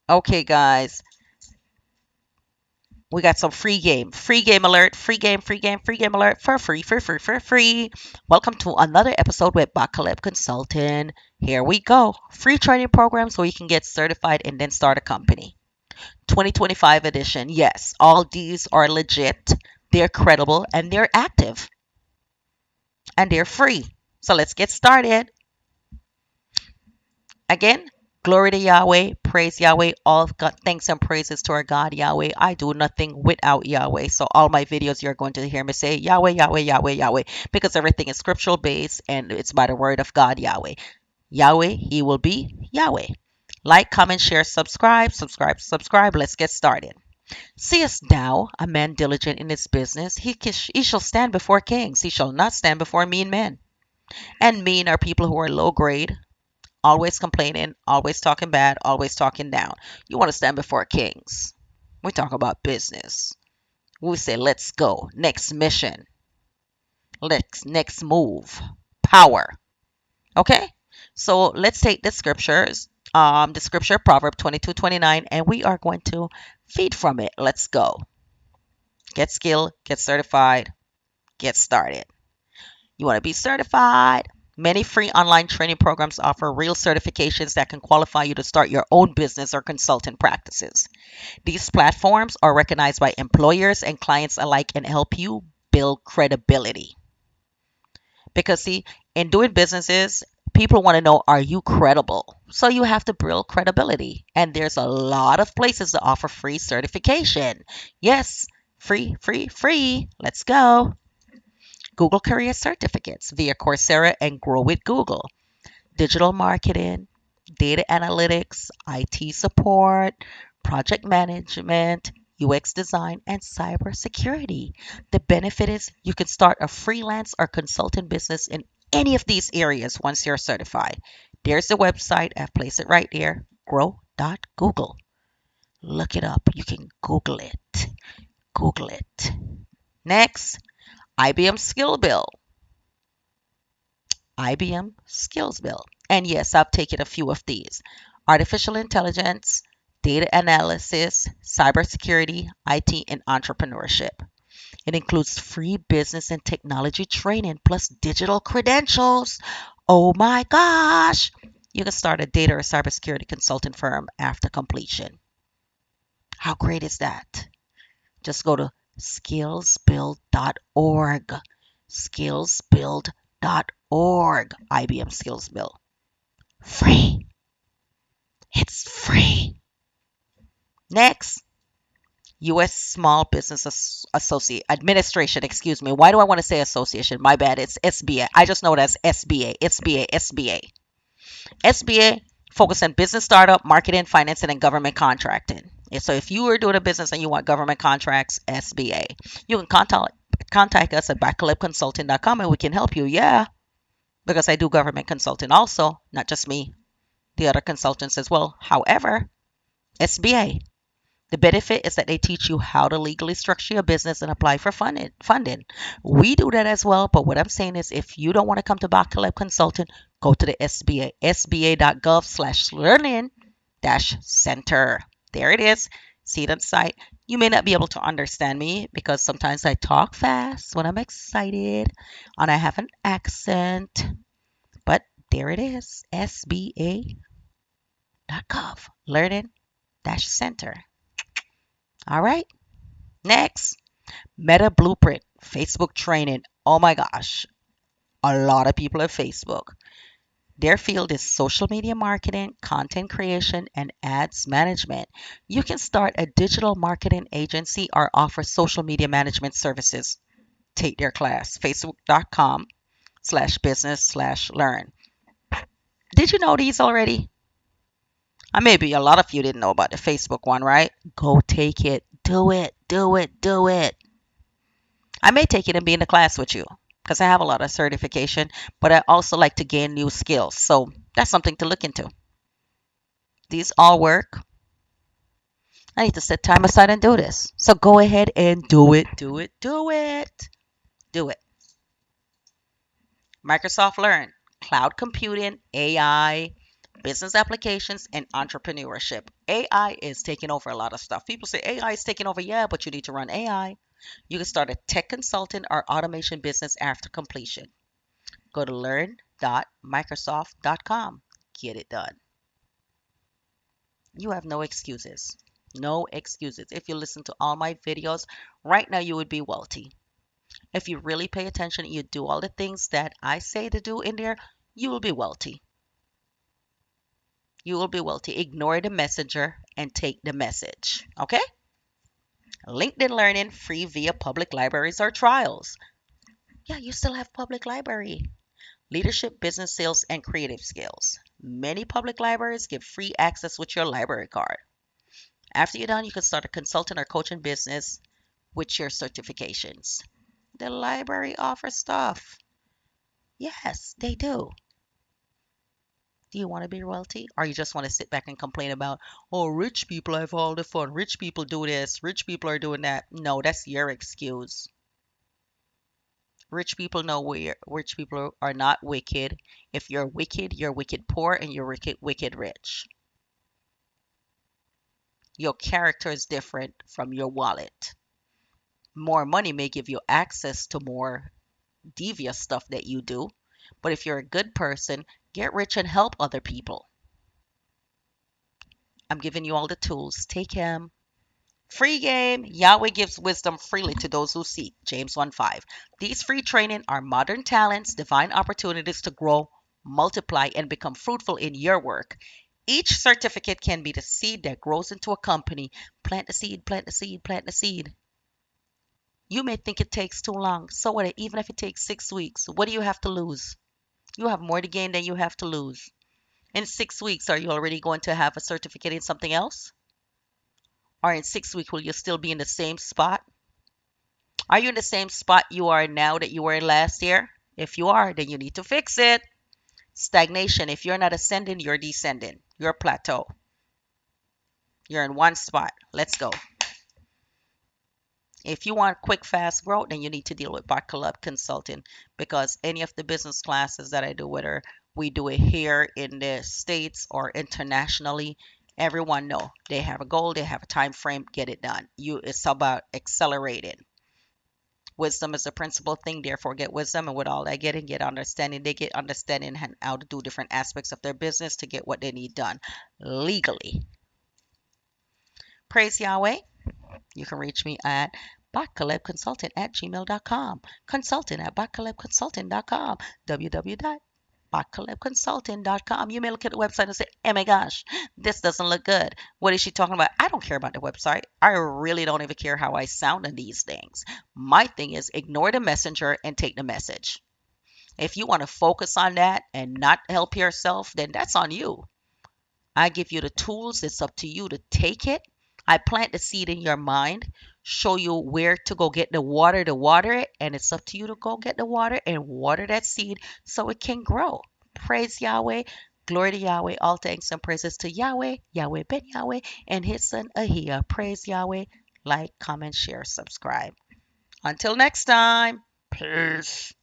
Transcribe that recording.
Okay, guys, we got some free game. Free game alert. Free game, free game, free game alert for free, for free. Welcome to another episode with Bakaleb Consulting. Here we go. Free training program so you can get certified and then start a company. 2025 edition. Yes, all these are legit. They're credible and they're active and they're free. So let's get started. Again, glory to Yahweh, praise Yahweh, all God, thanks and praises to our God Yahweh. I do nothing without Yahweh. So all my videos you're going to hear me say Yahweh, Yahweh, Yahweh, Yahweh, because everything is scriptural based and it's by the word of God Yahweh. Yahweh, He will be Yahweh. Like, comment, share, subscribe, subscribe, subscribe. Let's get started. Seest thou a man diligent in his business? He shall stand before kings. He shall not stand before mean men. And mean are people who are low grade, always complaining, always talking bad, always talking down. You want to stand before kings. We talk about business. We say, let's go. Next mission. Next move. Power. Okay? So let's take the scriptures. The scripture, Proverb 22:29, and we are going to feed from it. Let's go. Get skilled, get certified, get started. You want to be certified? Many free online training programs offer real certifications that can qualify you to start your own business or consultant practices. These platforms are recognized by employers and clients alike and help you build credibility. Because, see, in doing businesses, people want to know, are you credible? So you have to build credibility. And there's a lot of places that offer free certification. Yes, free, free, free. Let's go. Google Career Certificates via Coursera and Grow with Google. Digital marketing, data analytics, IT support, project management, UX design, and cybersecurity. The benefit is you can start a freelance or consultant business in any of these areas once you're certified. There's the website. I've placed it right there, grow.google. Look it up. You can Google it. Google it. Next, IBM Skill Bill. IBM Skills Bill. And yes, I've taken a few of these: artificial intelligence, data analysis, cybersecurity, IT, and entrepreneurship. It includes free business and technology training plus digital credentials. Oh my gosh! You can start a data or cybersecurity consulting firm after completion. How great is that? Just go to skillsbuild.org. Skillsbuild.org. IBM Skills Bill. Free. It's free. Next, U.S. Small Business Associate Administration. Excuse me. Why do I want to say association? My bad. It's SBA. I just know it as SBA. SBA. SBA. SBA focus on business startup, marketing, financing, and government contracting. So if you are doing a business and you want government contracts, SBA, you can contact us at backlibconsulting.com and we can help you. Yeah, because I do government consulting also, not just me, the other consultants as well. However, SBA, the benefit is that they teach you how to legally structure your business and apply for funding. We do that as well, but what I'm saying is if you don't want to come to Bacaleb Consulting, go to the SBA, sba.gov/learning center. There it is. See it on site. You may not be able to understand me because sometimes I talk fast when I'm excited and I have an accent, but there it is. SBA.gov, learning center. All right. Next, Meta Blueprint, Facebook training. Oh my gosh, a lot of people at Facebook. Their field is social media marketing, content creation, and ads management. You can start a digital marketing agency or offer social media management services. Take their class, facebook.com/business/learn. Did you know these already? Maybe a lot of you didn't know about the Facebook one, right? Go take it. Do it. Do it. Do it. I may take it and be in the class with you because I have a lot of certification, but I also like to gain new skills. So that's something to look into. These all work. I need to set time aside and do this. So go ahead and do it, do it, do it, do it. Microsoft Learn, cloud computing, AI, business applications, and entrepreneurship. AI is taking over a lot of stuff. People say AI is taking over. Yeah, but you need to run AI. You can start a tech consultant or automation business after completion. Go to learn.microsoft.com. Get it done. You have no excuses. No excuses. If you listen to all my videos, right now you would be wealthy. If you really pay attention and you do all the things that I say to do in there, you will be wealthy. You will be wealthy. Ignore the messenger and take the message. Okay? LinkedIn Learning free via public libraries or trials. Yeah, you still have public library. Leadership, business, sales, and creative skills. Many public libraries give free access with your library card. After you're done, you can start a consultant or coaching business with your certifications. The library offers stuff. Yes, they do. Do you want to be wealthy? Or you just want to sit back and complain about, oh, rich people have all the fun. Rich people do this. Rich people are doing that. No, that's your excuse. Rich people know where rich people are not wicked. If you're wicked poor and you're wicked rich. Your character is different from your wallet. More money may give you access to more devious stuff that you do, but if you're a good person, get rich and help other people. I'm giving you all the tools. Take him. Free game. Yahweh gives wisdom freely to those who seek. James 1:5. These free training are modern talents, divine opportunities to grow, multiply, and become fruitful in your work. Each certificate can be the seed that grows into a company. Plant the seed, plant the seed, plant the seed. You may think it takes too long. So what? Even if it takes 6 weeks, what do you have to lose? You have more to gain than you have to lose. In 6 weeks, are you already going to have a certificate in something else? Or in 6 weeks, will you still be in the same spot? Are you in the same spot you are now that you were in last year? If you are, then you need to fix it. Stagnation. If you're not ascending, you're descending. You're plateau. You're in one spot. Let's go. If you want quick, fast growth, then you need to deal with Buckle Up Consulting because any of the business classes that I do, whether we do it here in the States or internationally, everyone know they have a goal, they have a time frame, get it done. It's about accelerating. Wisdom is the principal thing, therefore get wisdom, and with all that getting, get understanding. They get understanding and how to do different aspects of their business to get what they need done legally. Praise Yahweh. You can reach me at botkalebconsultant@gmail.com. Consultant at botkalebconsultant.com. www.botkalebconsultant.com. You may look at the website and say, oh my gosh, this doesn't look good. What is she talking about? I don't care about the website. I really don't even care how I sound on these things. My thing is ignore the messenger and take the message. If you want to focus on that and not help yourself, then that's on you. I give you the tools. It's up to you to take it. I plant the seed in your mind, show you where to go get the water to water it, and it's up to you to go get the water and water that seed so it can grow. Praise Yahweh. Glory to Yahweh. All thanks and praises to Yahweh, Yahweh Ben Yahweh, and his son Ahia. Praise Yahweh. Like, comment, share, subscribe. Until next time. Peace.